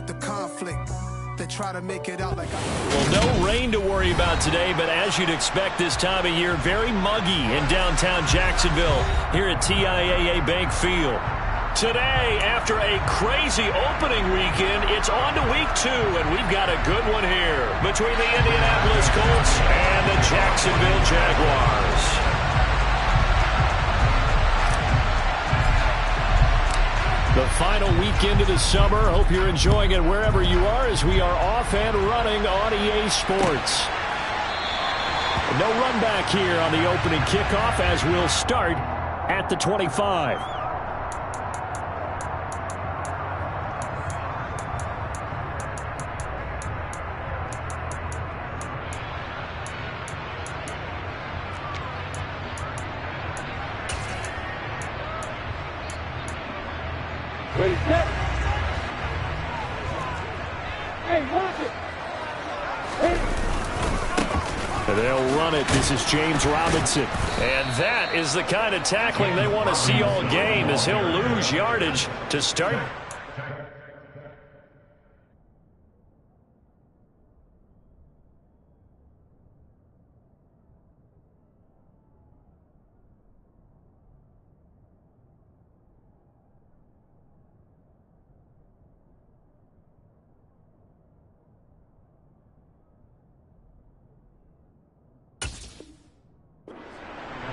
up the conflict. They try to make it out like Well, no rain to worry about today, but as you'd expect this time of year, very muggy in downtown Jacksonville here at TIAA Bank Field. Today, after a crazy opening weekend, it's on to week 2, and we've got a good one here between the Indianapolis Colts and the Jacksonville Jaguars. The final weekend of the summer. Hope you're enjoying it wherever you are as we are off and running on EA Sports. No run back here on the opening kickoff as we'll start at the 25. Ready, set. Hey, watch it. And they'll run it. This is James Robinson. And that is the kind of tackling they want to see all game as he'll lose yardage to start.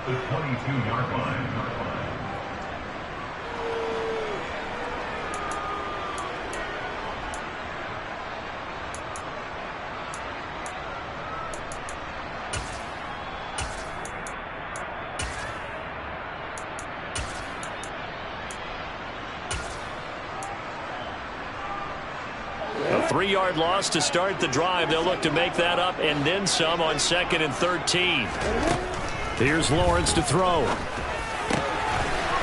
The 22-yard line. A 3-yard loss to start the drive. They'll look to make that up and then some on 2nd and 13. Here's Lawrence to throw.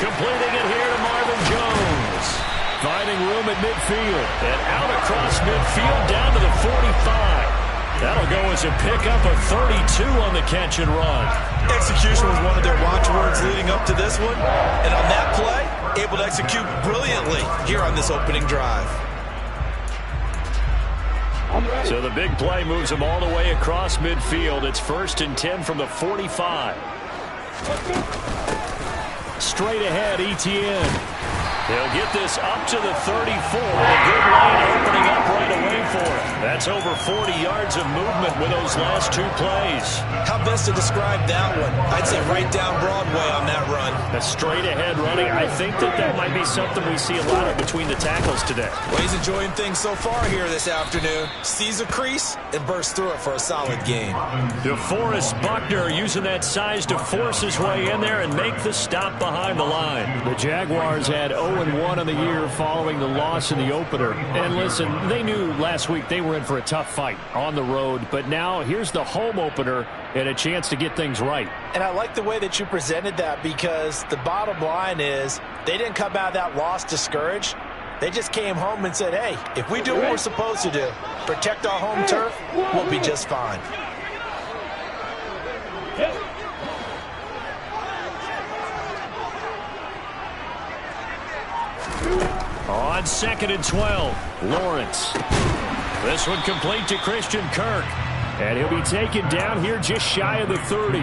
Completing it here to Marvin Jones. Finding room at midfield. And out across midfield down to the 45. That'll go as a pickup of 32 on the catch and run. Execution was one of their watchwords leading up to this one. And on that play, able to execute brilliantly here on this opening drive. So the big play moves them all the way across midfield. It's 1st and 10 from the 45. Straight ahead, Etienne. He'll get this up to the 34. A good lane opening up right away for him. That's over 40 yards of movement with those last 2 plays. How best to describe that one? I'd say right down Broadway on that run. A straight ahead running. I think that might be something we see a lot of between the tackles today. Well, he's enjoying things so far here this afternoon. Sees a crease and bursts through it for a solid game. DeForest Buckner using that size to force his way in there and make the stop behind the line. The Jaguars had 0-1 on the year following the loss in the opener. And listen, they knew last week they were in for a tough fight on the road, but now here's the home opener and a chance to get things right. And I like the way that you presented that, because the bottom line is they didn't come out of that loss discouraged. They just came home and said, hey, if we do what we're supposed to do, protect our home turf, we'll be just fine. On 2nd and 12, Lawrence. This one complete to Christian Kirk. And he'll be taken down here just shy of the 30.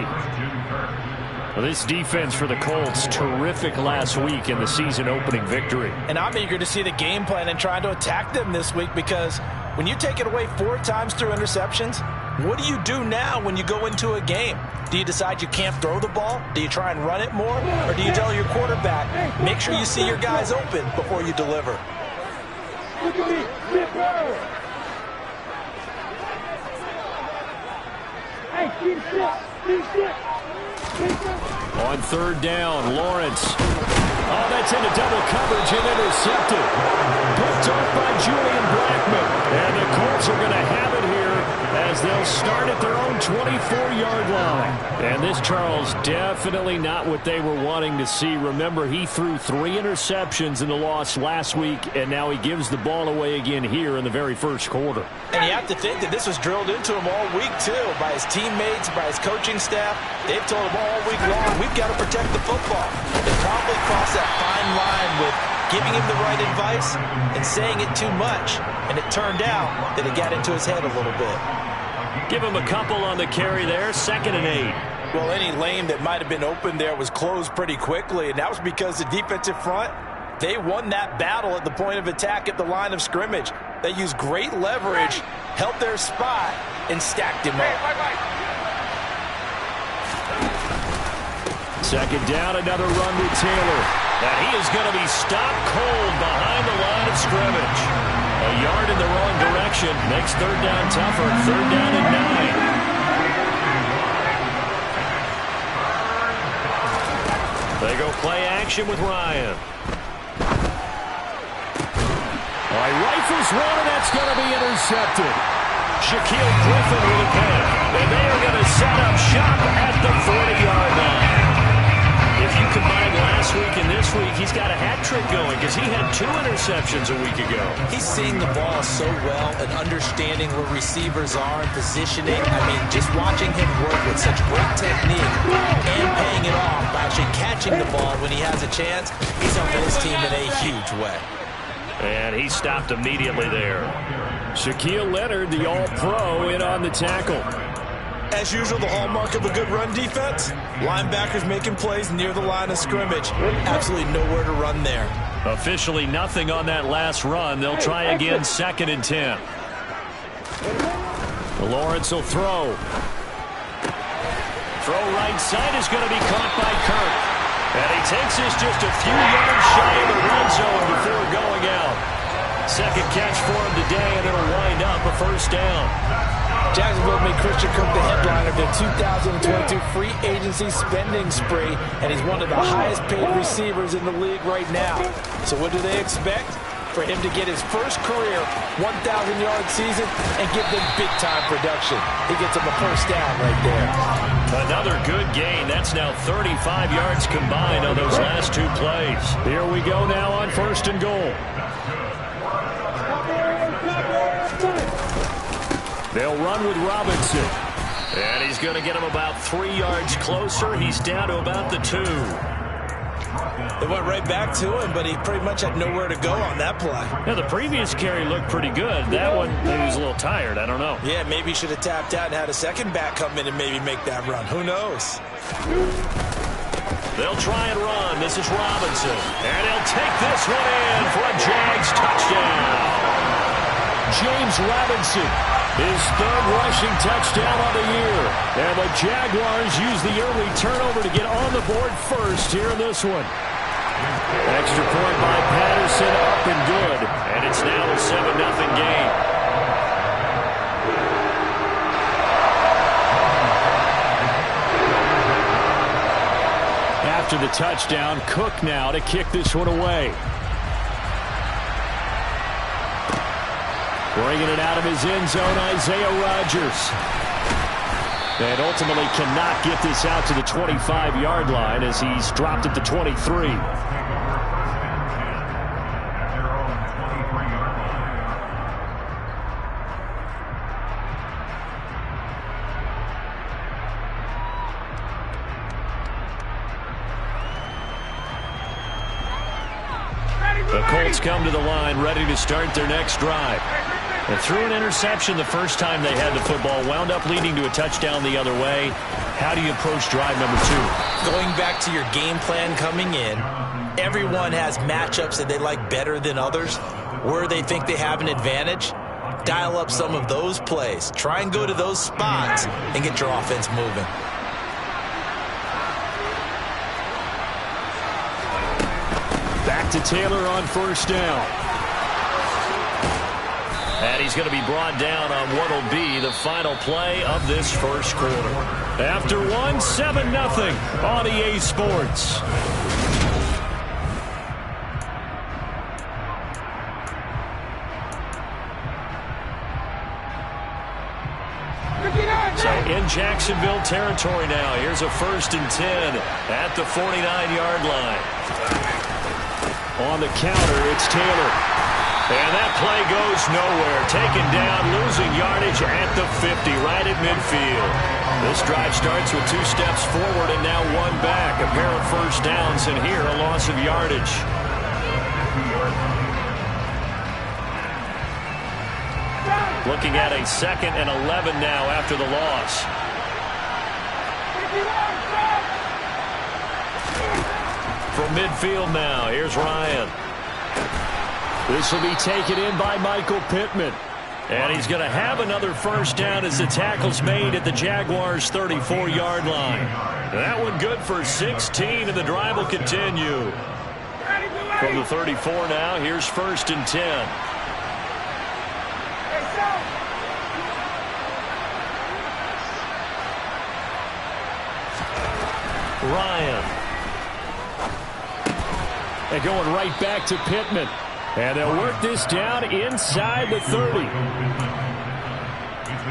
Well, this defense for the Colts, terrific last week in the season opening victory. And I'm eager to see the game plan and trying to attack them this week, because when you take it away 4 times through interceptions, what do you do now when you go into a game? Do you decide you can't throw the ball? Do you try and run it more? Or do you tell your quarterback, make sure you see your guys open before you deliver? Look at me. Zipper. Hey, keep shit. Keep shit. On 3rd down, Lawrence. Oh, that's into double coverage and intercepted. Picked off by Julian Blackman. And the Colts are going to have it here as they'll start at their own 24-yard line. And this, Charles, definitely not what they were wanting to see. Remember, he threw 3 interceptions in the loss last week, and now he gives the ball away again here in the very first quarter. And you have to think that this was drilled into him all week, too, by his teammates, by his coaching staff. They've told him all week long, we've got to protect the football. They probably crossed that fine line with giving him the right advice and saying it too much. And it turned out that it got into his head a little bit. Give him a couple on the carry there, 2nd and 8. Well, any lane that might have been open there was closed pretty quickly, and that was because the defensive front, they won that battle at the point of attack at the line of scrimmage. They used great leverage, held their spot, and stacked him up. 2nd down, another run with Taylor. And he is going to be stopped cold behind the line of scrimmage. A yard in the wrong direction makes 3rd down tougher. 3rd down and 9. They go play action with Ryan. All right, rifles one, and that's going to be intercepted. Shaquille Griffin with a pick. And they are going to set up shop at the 40-yard line. If you combine last week and this week, he's got a hat trick going because he had 2 interceptions a week ago. He's seeing the ball so well and understanding where receivers are and positioning. I mean, just watching him work with such great technique and paying it off by actually catching the ball when he has a chance, he's helping his team in a huge way. And he stopped immediately there. Shaquille Leonard, the All-Pro, in on the tackle. As usual, the hallmark of a good run defense, linebackers making plays near the line of scrimmage. Absolutely nowhere to run there. Officially nothing on that last run. They'll try again, 2nd and 10. Lawrence will throw. Throw right side is going to be caught by Kirk. And he takes this just a few yards shy of the red zone before going out. 2nd catch for him today, and it'll wind up a 1st down. Jacksonville made Christian Kirk the headline of their 2022 free agency spending spree, and he's one of the highest paid receivers in the league right now. So what do they expect? For him to get his first career 1,000-yard season and give them big-time production. He gets them a 1st down right there. Another good gain. That's now 35 yards combined on those last 2 plays. Here we go now on 1st and goal. They'll run with Robinson. And he's going to get him about 3 yards closer. He's down to about the 2. They went right back to him, but he pretty much had nowhere to go on that play. Yeah, the previous carry looked pretty good. That one, maybe he was a little tired. I don't know. Yeah, maybe he should have tapped out and had a second back come in and maybe make that run. Who knows? They'll try and run. This is Robinson. And he'll take this one in for a Jags touchdown. James Robinson, his 3rd rushing touchdown of the year. And the Jaguars use the early turnover to get on the board first here in this one. Extra point by Patterson, up and good. And it's now a 7-0 game. After the touchdown, Cook now to kick this one away. Bringing it out of his end zone, Isaiah Rodgers. And ultimately cannot get this out to the 25-yard line as he's dropped at the 23. The Colts come to the line ready to start their next drive. They threw an interception the first time they had the football, wound up leading to a touchdown the other way. How do you approach drive number 2? Going back to your game plan coming in, everyone has matchups that they like better than others. Where they think they have an advantage, dial up some of those plays. Try and go to those spots and get your offense moving. Back to Taylor on 1st down. And he's going to be brought down on what will be the final play of this 1st quarter. After 7-0 on EA Sports. So in Jacksonville territory now. Here's a 1st and 10 at the 49-yard line. On the counter, it's Taylor. And that play goes nowhere. Taken down, losing yardage at the 50, right at midfield. This drive starts with 2 steps forward and now 1 back. A pair of 1st downs, and here a loss of yardage. Looking at a 2nd and 11 now after the loss. From midfield now, here's Ryan. This will be taken in by Michael Pittman. And he's going to have another first down as the tackle's made at the Jaguars' 34-yard line. That one good for 16, and the drive will continue. From the 34 now, here's 1st and 10. Ryan. And going right back to Pittman. And they'll work this down inside the 30. It's a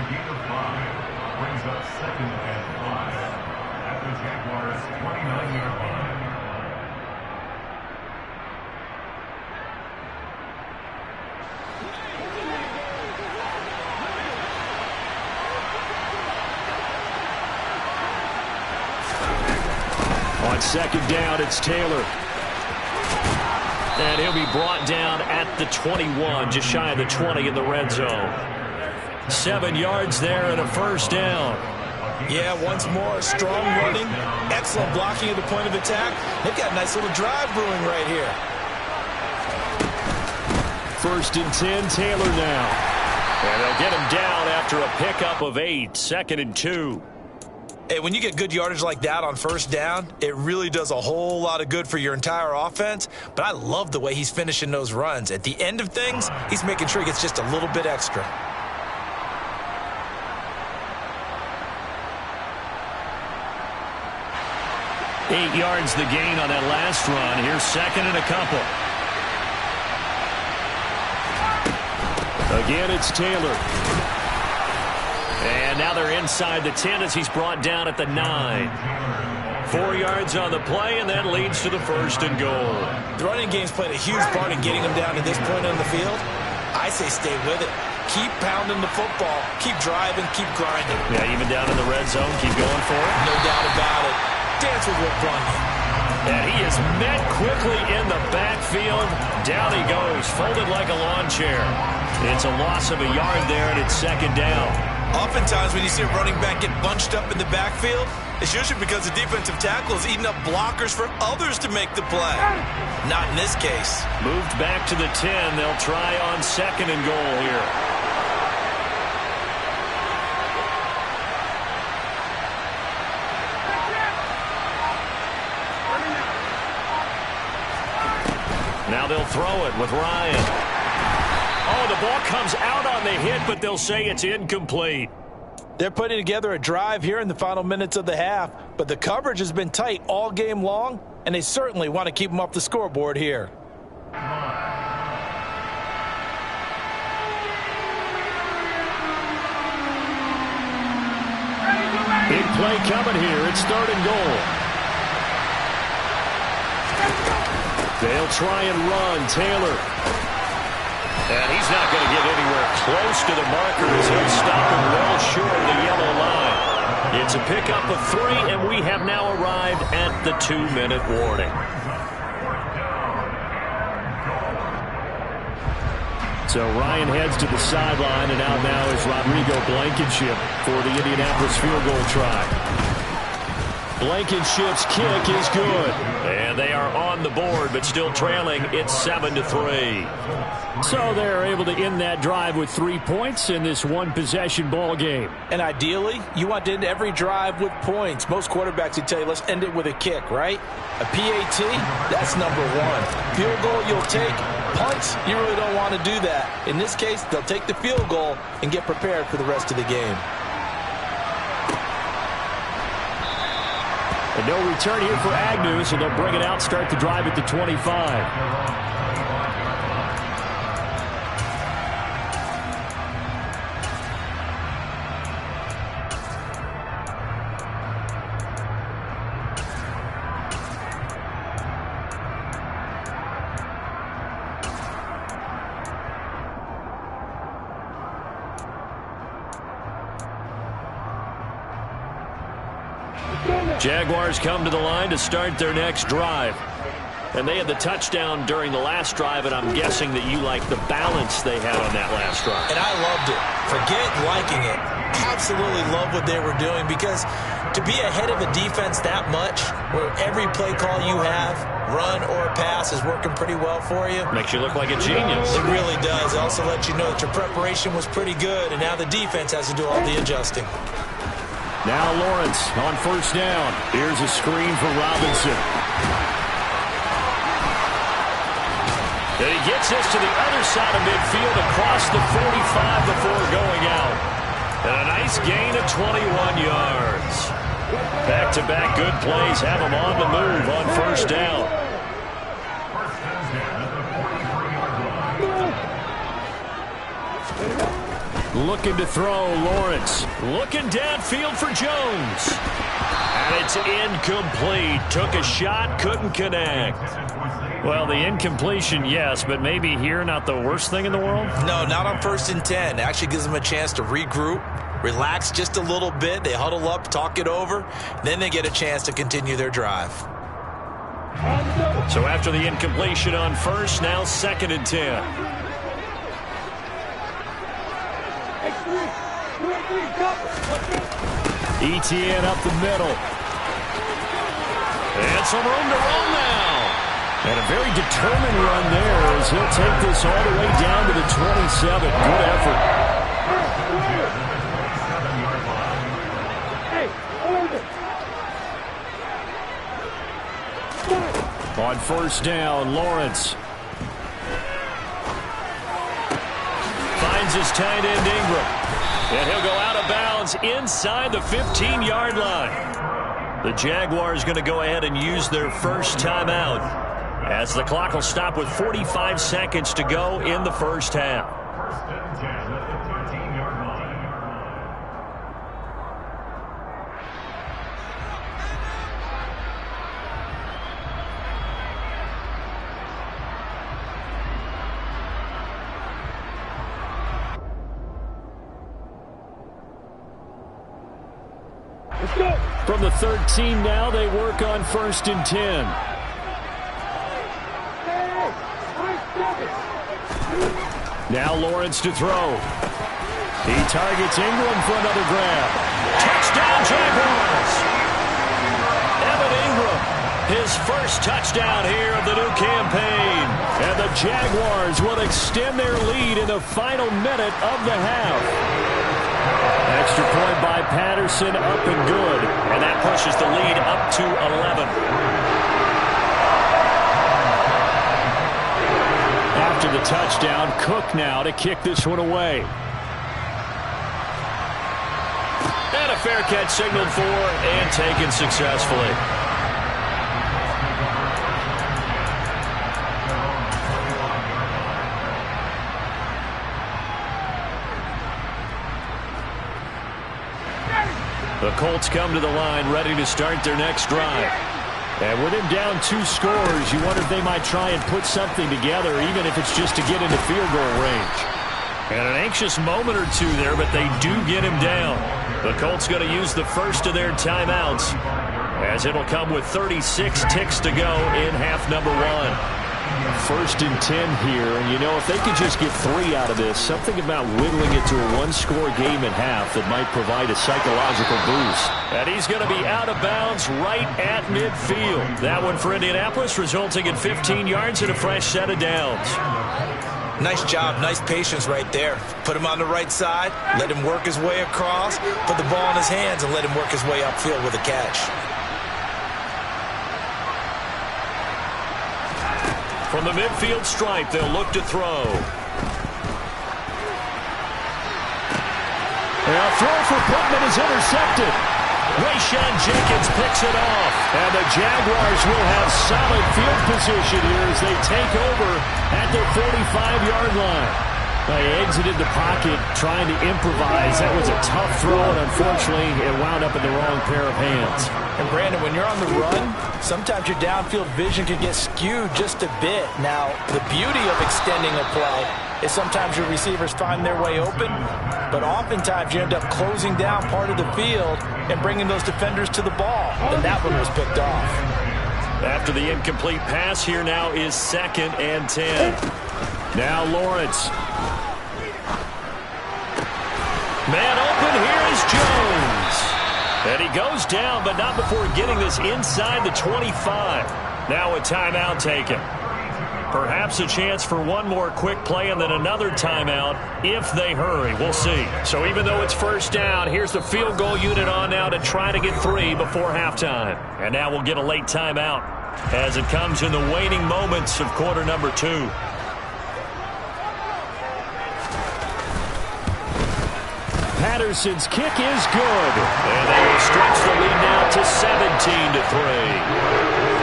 gain of 5. Brings up 2nd and 5 at the Jaguars' 29-yard line. On 2nd down, it's Taylor. And he'll be brought down at the 21, just shy of the 20 in the red zone. 7 yards there and a first down. Yeah, once more, strong running, excellent blocking at the point of attack. They've got a nice little drive brewing right here. 1st and 10, Taylor now. And they'll get him down after a pickup of 8, 2nd and 2. Hey, when you get good yardage like that on first down, it really does a whole lot of good for your entire offense. But I love the way he's finishing those runs. At the end of things, he's making sure he gets just a little bit extra. Eight yards the gain on that last run. Here's 2nd and a couple. Again, it's Taylor. And now they're inside the 10 as he's brought down at the 9. 4 yards on the play, and that leads to the 1st and goal. The running game's played a huge part in getting him down to this point on the field. I say stay with it. Keep pounding the football. Keep driving. Keep grinding. Yeah, even down in the red zone, keep going for it. No doubt about it. Dance with what brought you. And he is met quickly in the backfield. Down he goes, folded like a lawn chair. It's a loss of a yard there, and it's 2nd down. Oftentimes when you see a running back get bunched up in the backfield, it's usually because the defensive tackle is eating up blockers for others to make the play. Not in this case. Moved back to the 10. They'll try on 2nd and goal here. Now they'll throw it with Ryan. Oh, the ball comes out on the hit, but they'll say it's incomplete. They're putting together a drive here in the final minutes of the half, but the coverage has been tight all game long, and they certainly want to keep them off the scoreboard here. Big play coming here. It's 3rd and goal. They'll try and run. Taylor. And he's not going to get anywhere close to the marker as he'll stop him well short of the yellow line. It's a pickup of 3, and we have now arrived at the 2-minute warning. So Ryan heads to the sideline, and out now is Rodrigo Blankenship for the Indianapolis field goal try. Blankenship's kick is good. And they are on the board, but still trailing. It's 7-3. So they're able to end that drive with 3 points in this one-possession ball game. And ideally, you want to end every drive with points. Most quarterbacks would tell you, let's end it with a kick, right? A PAT, that's number 1. Field goal you'll take. Punts, you really don't want to do that. In this case, they'll take the field goal and get prepared for the rest of the game. And no return here for Agnew, so they'll bring it out, start the drive at the 25. Jaguars come to the line to start their next drive. And they had the touchdown during the last drive, and I'm guessing that you like the balance they had on that last drive. And I loved it. forget liking it. Absolutely love what they were doing, because to be ahead of a defense that much, where every play call you have, run or pass, is working pretty well for you. Makes you look like a genius. It really does. It also lets you know that your preparation was pretty good, and now the defense has to do all the adjusting. Now Lawrence on first down. Here's a screen for Robinson. And he gets this to the other side of midfield across the 45 before going out. And a nice gain of 21 yards. Back-to-back good plays have him on the move on first down. Looking to throw, Lawrence. Looking downfield for Jones. And it's incomplete. Took a shot, couldn't connect. Well, the incompletion, yes, but maybe here not the worst thing in the world? No, not on 1st and 10. It actually gives them a chance to regroup, relax just a little bit. They huddle up, talk it over. Then they get a chance to continue their drive. So after the incompletion on first, now 2nd and 10. ETN up the middle. And some room to run now. And a very determined run there as he'll take this all the way down to the 27. Good effort. On first down, Lawrence finds his tight end Ingram. And he'll go out of bounds inside the 15-yard line. The Jaguars going to go ahead and use their first timeout, as the clock will stop with 45 seconds to go in the first half. From the 13 now, they work on 1st and 10. Now Lawrence to throw. He targets Ingram for another grab. Touchdown, Jaguars! Evan Ingram, his first touchdown here of the new campaign. And the Jaguars will extend their lead in the final minute of the half. Extra point by Patterson, up and good. And that pushes the lead up to 11. After the touchdown, Cook now to kick this one away. And a fair catch signaled for and taken successfully. The Colts come to the line ready to start their next drive. And with him down 2 scores, you wonder if they might try and put something together, even if it's just to get into field goal range. And an anxious moment or two there, but they do get him down. The Colts going to use the first of their timeouts, as it'll come with 36 ticks to go in half number 1. 1st and 10 here, and you know, if they could just get 3 out of this, something about whittling it to a 1-score game at half that might provide a psychological boost. And he's going to be out of bounds right at midfield. That one for Indianapolis, resulting in 15 yards and a fresh set of downs. Nice job, nice patience right there. Put him on the right side, let him work his way across, put the ball in his hands, and let him work his way upfield with a catch. From the midfield stripe, they'll look to throw. And a throw for Pittman is intercepted. Rayshawn Jenkins picks it off. And the Jaguars will have solid field position here as they take over at the 45-yard line. They exited the pocket trying to improvise. That was a tough throw, and unfortunately, it wound up in the wrong pair of hands. And Brandon, when you're on the run, sometimes your downfield vision can get skewed just a bit. Now, the beauty of extending a play is sometimes your receivers find their way open, but oftentimes you end up closing down part of the field and bringing those defenders to the ball. And that one was picked off. After the incomplete pass, here now is 2nd and 10. Now Lawrence. Jones. And he goes down, but not before getting this inside the 25. Now a timeout taken. Perhaps a chance for one more quick play and then another timeout if they hurry. We'll see. So even though it's first down, here's the field goal unit on now to try to get 3 before halftime. And now we'll get a late timeout as it comes in the waning moments of quarter number 2. Patterson's kick is good. And they will stretch the lead now to 17-3.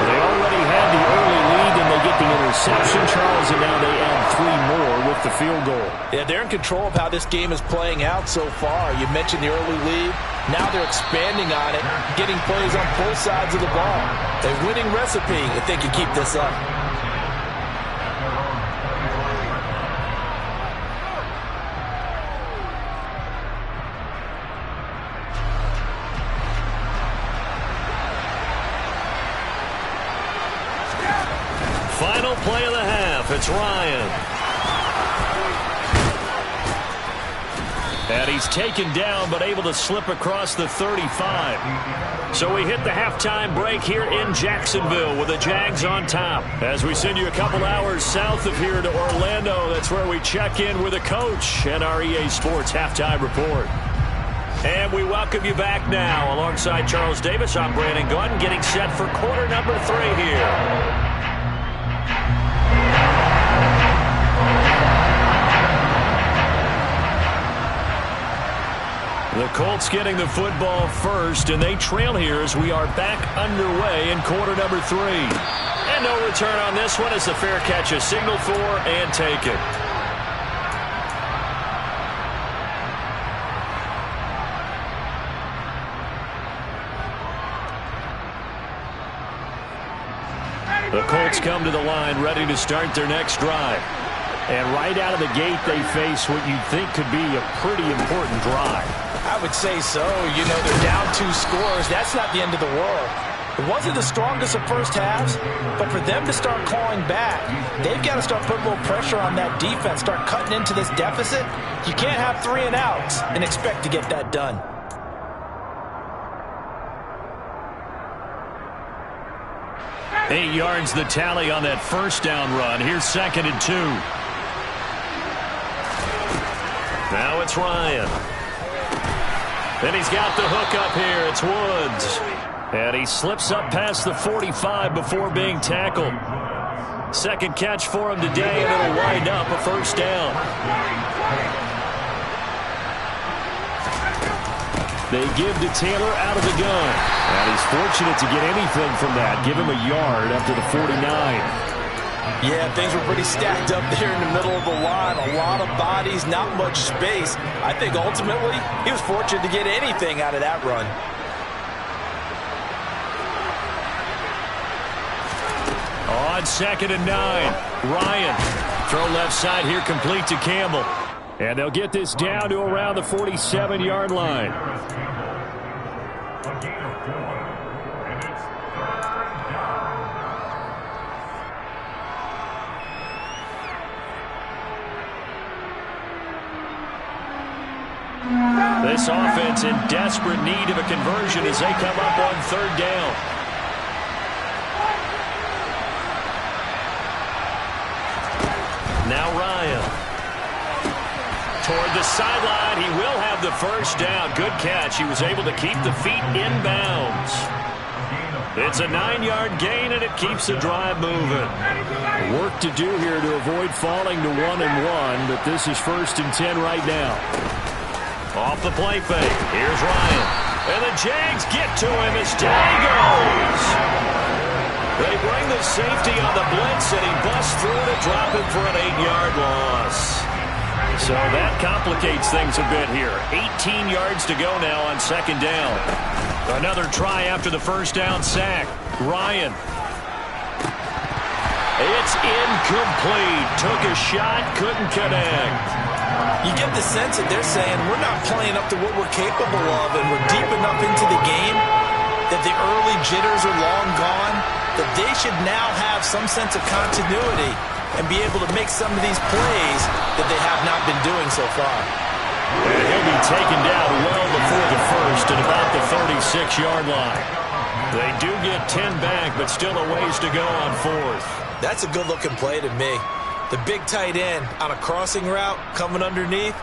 They already had the early lead, and they get the interception, Charles, and now they add 3 more with the field goal. Yeah, they're in control of how this game is playing out so far. You mentioned the early lead. Now they're expanding on it, getting plays on both sides of the ball. A winning recipe if they can keep this up. Final play of the half. It's Ryan. And he's taken down but able to slip across the 35. So we hit the halftime break here in Jacksonville with the Jags on top. As we send you a couple hours south of here to Orlando, that's where we check in with the coach and our EA Sports halftime report. And we welcome you back now. Alongside Charles Davis, I'm Brandon Gunn, getting set for quarter number 3 here. The Colts getting the football first, and they trail here as we are back underway in quarter number 3. And no return on this one as the fair catch is signaled for and taken. The Colts come to the line ready to start their next drive. And right out of the gate, they face what you'd think could be a pretty important drive. I would say so. You know, they're down 2 scores. That's not the end of the world. It wasn't the strongest of first halves, but for them to start clawing back, they've got to start putting a little pressure on that defense, start cutting into this deficit. You can't have 3 and outs and expect to get that done. Eight yards the tally on that first down run. Here's 2nd and 2. Now it's Ryan. And he's got the hook up here. It's Woods. And he slips up past the 45 before being tackled. Second catch for him today, and it'll wind up a first down. They give to Taylor out of the gun. And he's fortunate to get anything from that. Give him a yard up to the 49. Yeah, things were pretty stacked up there in the middle of the line. A lot of bodies, not much space. I think ultimately he was fortunate to get anything out of that run. On 2nd and 9, Ryan. Throw left side here complete to Campbell. And they'll get this down to around the 47-yard line. This offense in desperate need of a conversion as they come up on 3rd down. Now Ryan. Toward the sideline, he will have the first down. Good catch. He was able to keep the feet in bounds. It's a 9-yard gain, and it keeps the drive moving. Work to do here to avoid falling to 1-1, but this is 1st and 10 right now. Off the play fake. Here's Ryan. And the Jags get to him as down he goes. They bring the safety on the blitz, and he busts through to drop him for an 8-yard loss. So that complicates things a bit here. 18 yards to go now on 2nd down. Another try after the first down sack. Ryan. It's incomplete. Took a shot, couldn't connect. You get the sense that they're saying we're not playing up to what we're capable of, and we're deep enough into the game that the early jitters are long gone, that they should now have some sense of continuity and be able to make some of these plays that they have not been doing so far. And he'll be taken down well before the first at about the 36-yard line. They do get 10 back, but still a ways to go on fourth. That's a good-looking play to me. The big tight end on a crossing route coming underneath.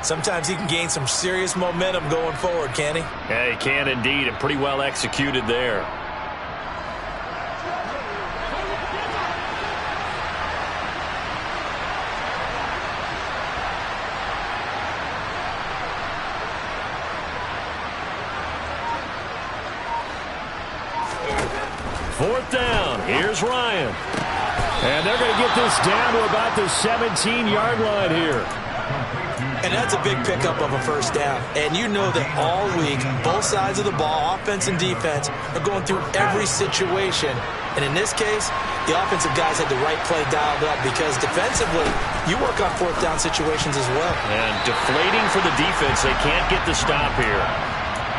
Sometimes he can gain some serious momentum going forward, can he? Yeah, he can indeed, and pretty well executed there. Fourth down. Here's Ryan. And they're going to get this down to about the 17-yard line here. And that's a big pickup of a first down. And you know that all week, both sides of the ball, offense and defense, are going through every situation. And in this case, the offensive guys had the right play dialed up because defensively, you work on fourth down situations as well. And deflating for the defense. They can't get the stop here.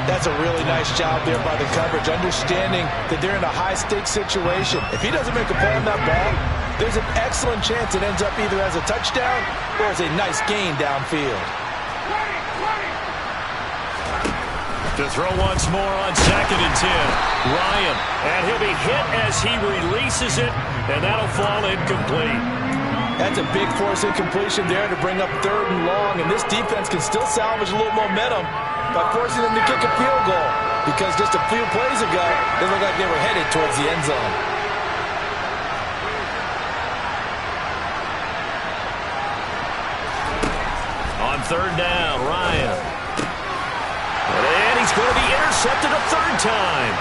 That's a really nice job there by the coverage, understanding that they're in a high-stakes situation. If he doesn't make a play on that ball, there's an excellent chance it ends up either as a touchdown or as a nice gain downfield. To throw once more on 2nd and 10. Ryan, and he'll be hit as he releases it, and that'll fall incomplete. That's a big force incompletion there to bring up 3rd and long, and this defense can still salvage a little momentum by forcing them to kick a field goal, because just a few plays ago, they looked like they were headed towards the end zone. On 3rd down, Ryan. And he's going to be intercepted a 3rd time.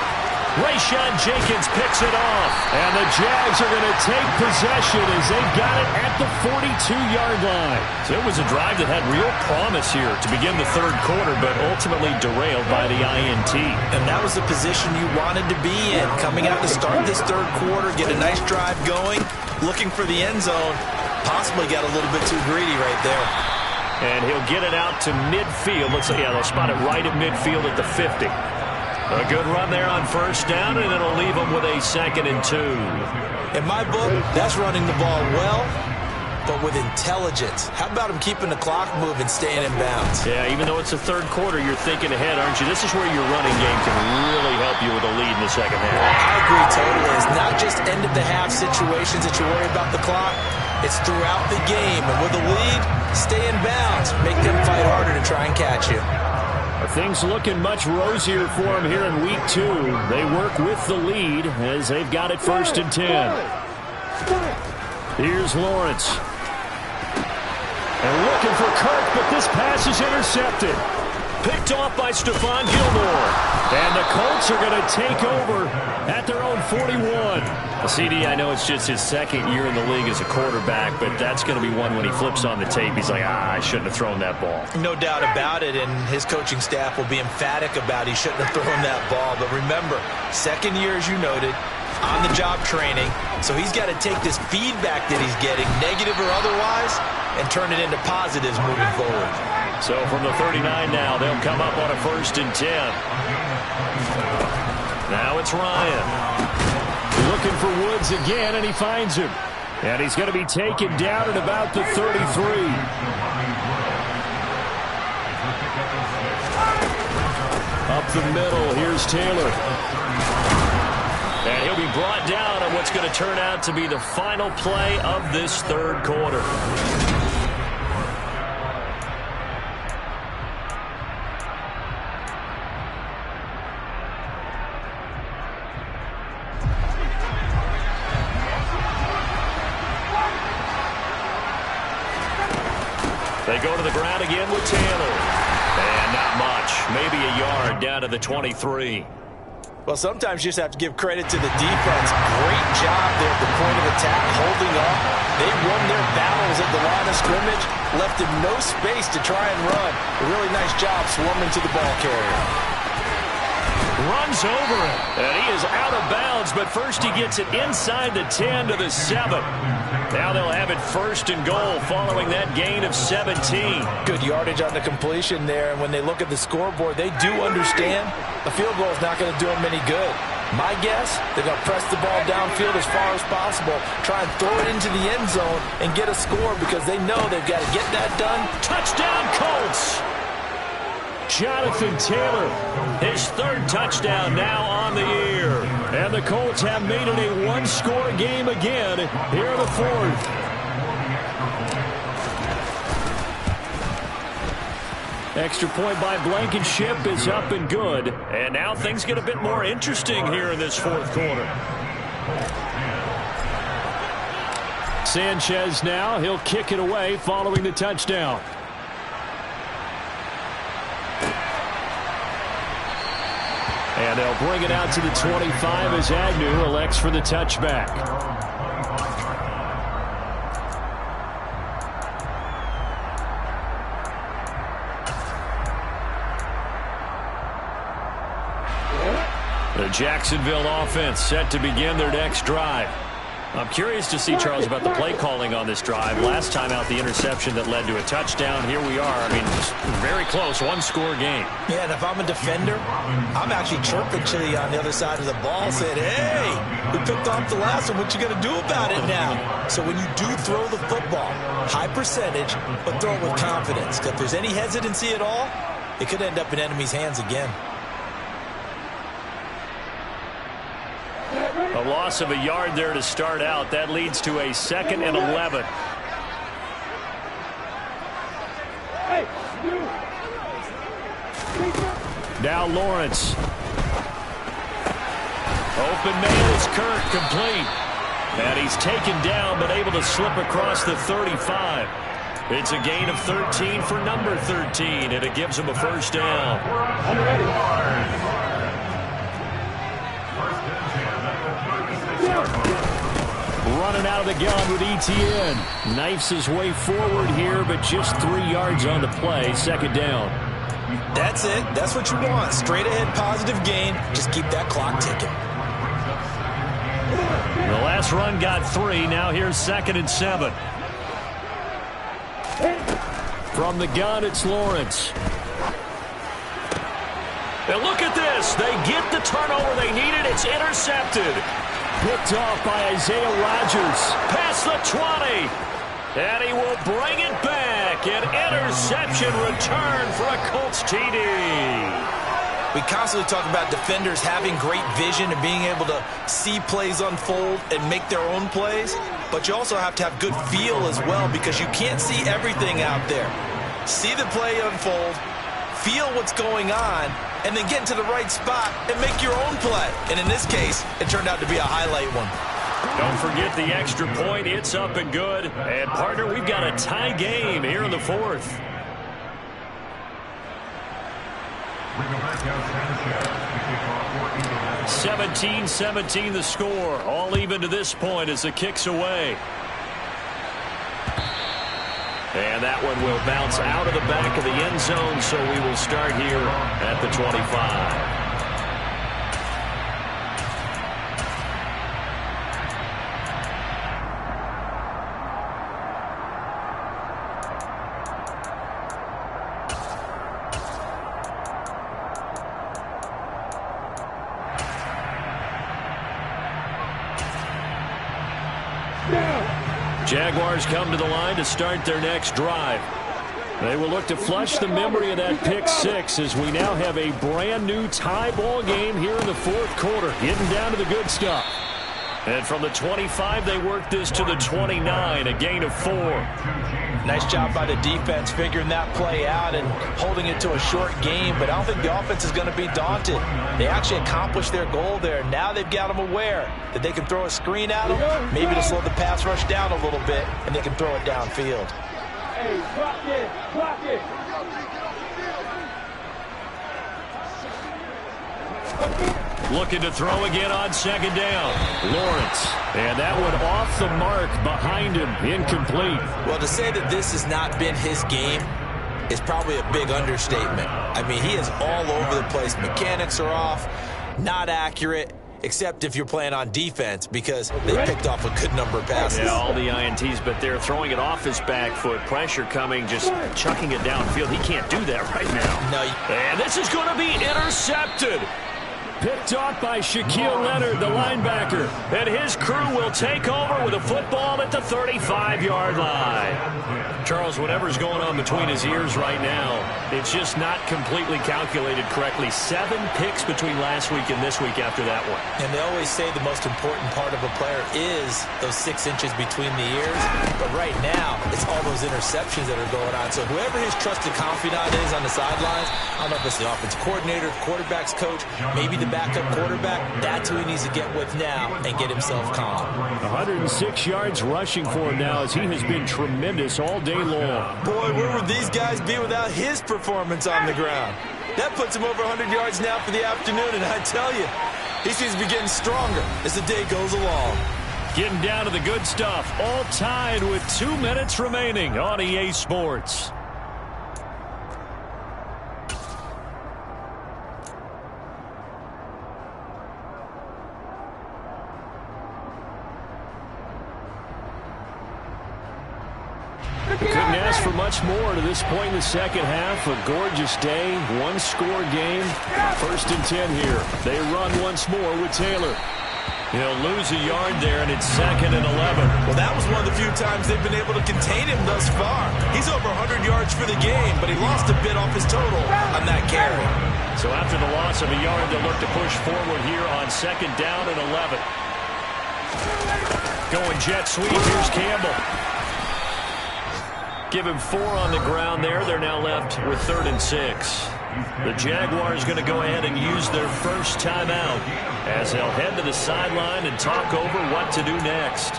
Rayshon Jenkins picks it off. And the Jags are going to take possession as they've got it at the 42-yard line. So it was a drive that had real promise here to begin the 3rd quarter, but ultimately derailed by the INT. And that was the position you wanted to be in. Coming out to start this 3rd quarter, get a nice drive going, looking for the end zone. Possibly got a little bit too greedy right there. And he'll get it out to midfield. Let's see, yeah, they'll spot it right at midfield at the 50. A good run there on 1st down, and it'll leave them with a 2nd and 2. In my book, that's running the ball well, but with intelligence. How about him keeping the clock moving, staying in bounds? Yeah, even though it's the 3rd quarter, you're thinking ahead, aren't you? This is where your running game can really help you with a lead in the 2nd half. I agree totally. It's not just end-of-the-half situations that you worry about the clock. It's throughout the game. And with a lead, stay in bounds. Make them fight harder to try and catch you. Things looking much rosier for them here in week 2. They work with the lead as they've got it 1st and 10. Here's Lawrence. And looking for Kirk, but this pass is intercepted. Picked off by Stephon Gilmore. And the Colts are going to take over at their own 41. CD, I know it's just his 2nd year in the league as a quarterback, but that's going to be one when he flips on the tape. He's like, I shouldn't have thrown that ball. No doubt about it, and his coaching staff will be emphatic about he shouldn't have thrown that ball. But remember, 2nd year, as you noted, on-the-job training. So he's got to take this feedback that he's getting, negative or otherwise, and turn it into positives moving forward. So from the 39 now, they'll come up on a 1st and 10. Now it's Ryan. Looking for Woods again, and he finds him. And he's going to be taken down at about the 33. Up the middle, here's Taylor. And he'll be brought down on what's going to turn out to be the final play of this 3rd quarter. They go to the ground again with Taylor. And not much. Maybe a yard down to the 23. Well, sometimes you just have to give credit to the defense. Great job there at the point of attack, holding up. They won their battles at the line of scrimmage, left him no space to try and run. A really nice job swarming to the ball carrier. Runs over him, and he is out of bounds, but first he gets it inside the 10 to the 7. Now they'll have it 1st and goal following that gain of 17. Good yardage on the completion there, and when they look at the scoreboard, they do understand a field goal is not going to do them any good. My guess, they're going to press the ball downfield as far as possible, try and throw it into the end zone and get a score because they know they've got to get that done. Touchdown, Colts! Jonathan Taylor. His third touchdown now on the year. And the Colts have made it a one-score game again here in the fourth. Extra point by Blankenship is up and good. And now things get a bit more interesting here in this fourth quarter. Sanchez now, he'll kick it away following the touchdown. And they'll bring it out to the 25 as Agnew elects for the touchback. The Jacksonville offense set to begin their next drive. I'm curious to see, Charles, about the play calling on this drive. Last time out, the interception that led to a touchdown. Here we are. I mean, very close, one-score game. Yeah, and if I'm a defender, I'm actually chirping to you on the other side of the ball, saying, hey, we picked off the last one. What you going to do about it now? So when you do throw the football, high percentage, but throw it with confidence. If there's any hesitancy at all, it could end up in enemy's hands again. A loss of a yard there to start out. That leads to a 2nd and 11. Now Lawrence. Open man is Kirk, complete. And he's taken down but able to slip across the 35. It's a gain of 13 for number 13, and it gives him a first down. I'm ready. Running out of the gun with ETN. Knifes his way forward here, but just 3 yards on the play. 2nd down. That's it. That's what you want. Straight ahead positive gain. Just keep that clock ticking. The last run got 3. Now here's 2nd and 7. From the gun, it's Lawrence. And look at this. They get the turnover they needed. It's intercepted. Picked off by Isaiah Rodgers. Past the 20. And he will bring it back. An interception return for a Colts TD. We constantly talk about defenders having great vision and being able to see plays unfold and make their own plays. But you also have to have good feel as well, because you can't see everything out there. See the play unfold, feel what's going on, and then get into the right spot and make your own play. And in this case, it turned out to be a highlight one. Don't forget the extra point. It's up and good. And, partner, we've got a tie game here in the fourth. 17-17 the score. All even to this point as the kick's away. And that one will bounce out of the back of the end zone, so we will start here at the 25. Jaguars come to the line to start their next drive. They will look to flush the memory of that pick six as we now have a brand new tie ball game here in the fourth quarter, getting down to the good stuff. And from the 25, they work this to the 29, a gain of 4. Nice job by the defense figuring that play out and holding it to a short game, but I don't think the offense is going to be daunted. They actually accomplished their goal there. Now they've got them aware that they can throw a screen at them, maybe to slow the pass rush down a little bit, and they can throw it downfield. Hey, block it, block it. Looking to throw again on second down. Lawrence. And that one off the mark behind him. Incomplete. Well, to say that this has not been his game is probably a big understatement. I mean, he is all over the place. Mechanics are off, not accurate, except if you're playing on defense, because they picked off a good number of passes. Yeah, all the INTs, but they're throwing it off his back foot. Pressure coming, just chucking it downfield. He can't do that right now. No. And this is going to be intercepted. Picked off by Shaquille Leonard, the linebacker. And his crew will take over with a football at the 35-yard line. Charles, whatever's going on between his ears right now, It's just not completely calculated correctly. 7 picks between last week and this week after that one. And they always say the most important part of a player is those 6 inches between the ears. But right now, it's all those interceptions that are going on. So whoever his trusted confidant is on the sidelines, I don't know if it's the offensive coordinator, quarterback's coach, maybe the backup quarterback, that's who he needs to get with now and get himself calm. 106 yards rushing for him now as he has been tremendous all day long. Boy, where would these guys be without his performance on the ground? That puts him over 100 yards now for the afternoon, and I tell you, he seems to be getting stronger as the day goes along. Getting down to the good stuff, all tied with 2 minutes remaining on EA Sports. Couldn't ask for much more to this point in the second half. A gorgeous day, 1-score game. 1st and 10 here. They run once more with Taylor. He'll lose a yard there, and it's 2nd and 11. Well, that was one of the few times they've been able to contain him thus far. He's over 100 yards for the game, but he lost a bit off his total on that carry. So after the loss of a yard, they'll look to push forward here on 2nd down and 11. Going jet sweep. Here's Campbell. Give him 4 on the ground there. They're now left with 3rd and 6. The Jaguars going to go ahead and use their first timeout as they'll head to the sideline and talk over what to do next.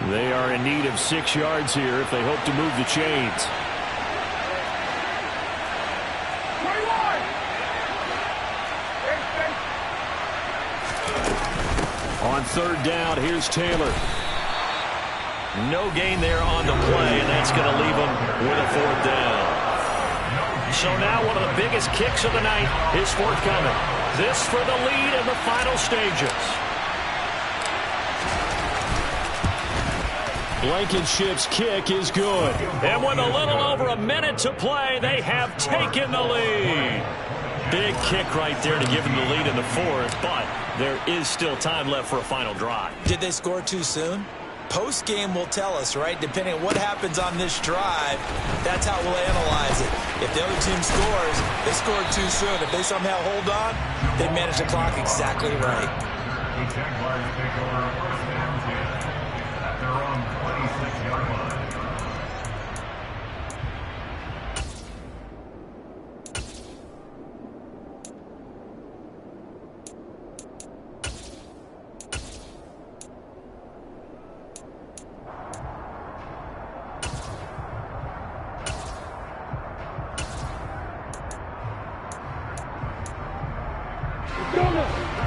They are in need of 6 yards here if they hope to move the chains. On 3rd down, here's Taylor. No gain there on the play, and that's going to leave him with a 4th down. So now one of the biggest kicks of the night is forthcoming. This for the lead in the final stages. Blankenship's kick is good. And with a little over a minute to play, they have taken the lead. Big kick right there to give them the lead in the 4th, but there is still time left for a final drive. Did they score too soon? Post-game will tell us, right? Depending on what happens on this drive, that's how we'll analyze it. If the other team scores, they scored too soon. If they somehow hold on, they manage the clock exactly right. The Jaguars take over 1st and 10 at their own 26-yard line.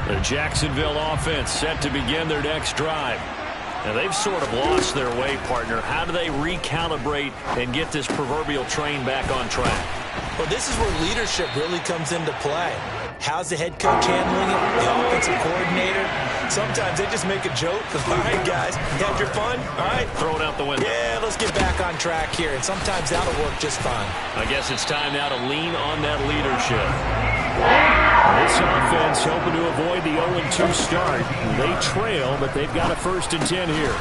The Jacksonville offense set to begin their next drive. Now, they've sort of lost their way, partner. How do they recalibrate and get this proverbial train back on track? Well, this is where leadership really comes into play. How's the head coach handling it? The offensive coordinator? Sometimes they just make a joke. All right, guys, you had your fun? All right. Throw it out the window. Yeah, let's get back on track here. And sometimes that'll work just fine. I guess it's time now to lean on that leadership. This offense hoping to avoid the 0-2 start. They trail, but they've got a 1st and 10 here.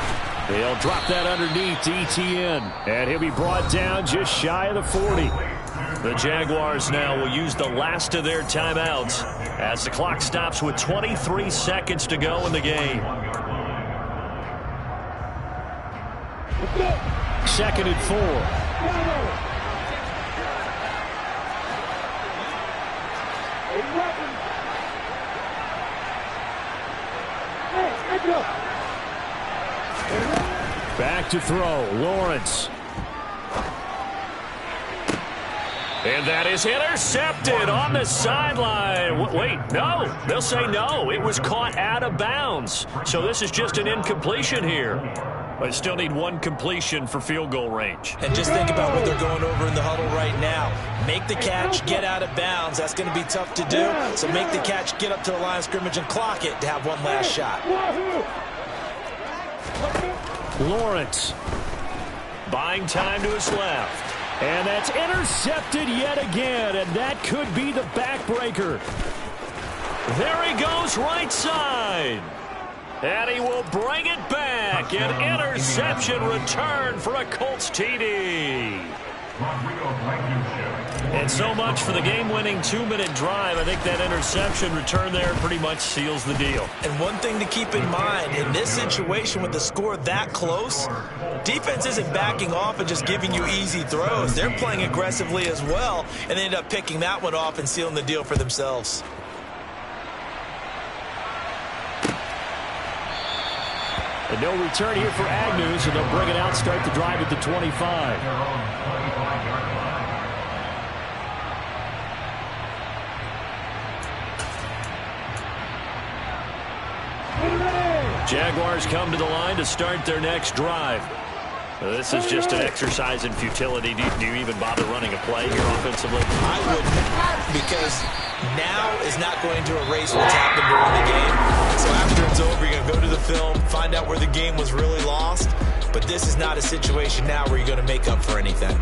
They'll drop that underneath to ETN, and he'll be brought down just shy of the 40. The Jaguars now will use the last of their timeouts as the clock stops with 23 seconds to go in the game. 2nd and 4. Back to throw, Lawrence. And that is intercepted on the sideline. Wait, no. They'll say no. It was caught out of bounds. So this is just an incompletion here. But still need 1 completion for field goal range. And just think about what they're going over in the huddle right now. Make the catch, get out of bounds. That's going to be tough to do. So make the catch, get up to the line of scrimmage, and clock it to have one last shot. Lawrence buying time to his left. And that's intercepted yet again, and that could be the backbreaker. There he goes right side. And he will bring it back. An interception return for a Colts TD. And so much for the game-winning 2-minute drive. I think that interception return there pretty much seals the deal. And one thing to keep in mind, in this situation with the score that close, defense isn't backing off and just giving you easy throws. They're playing aggressively as well, and they end up picking that one off and sealing the deal for themselves. And no return here for Agnew, so they'll bring it out, start the drive at the 25. Jaguars come to the line to start their next drive. This is just an exercise in futility. Do you even bother running a play here offensively? I wouldn't, because now is not going to erase what's happened during the game. So after it's over, you're going to go to the film, find out where the game was really lost. But this is not a situation now where you're going to make up for anything.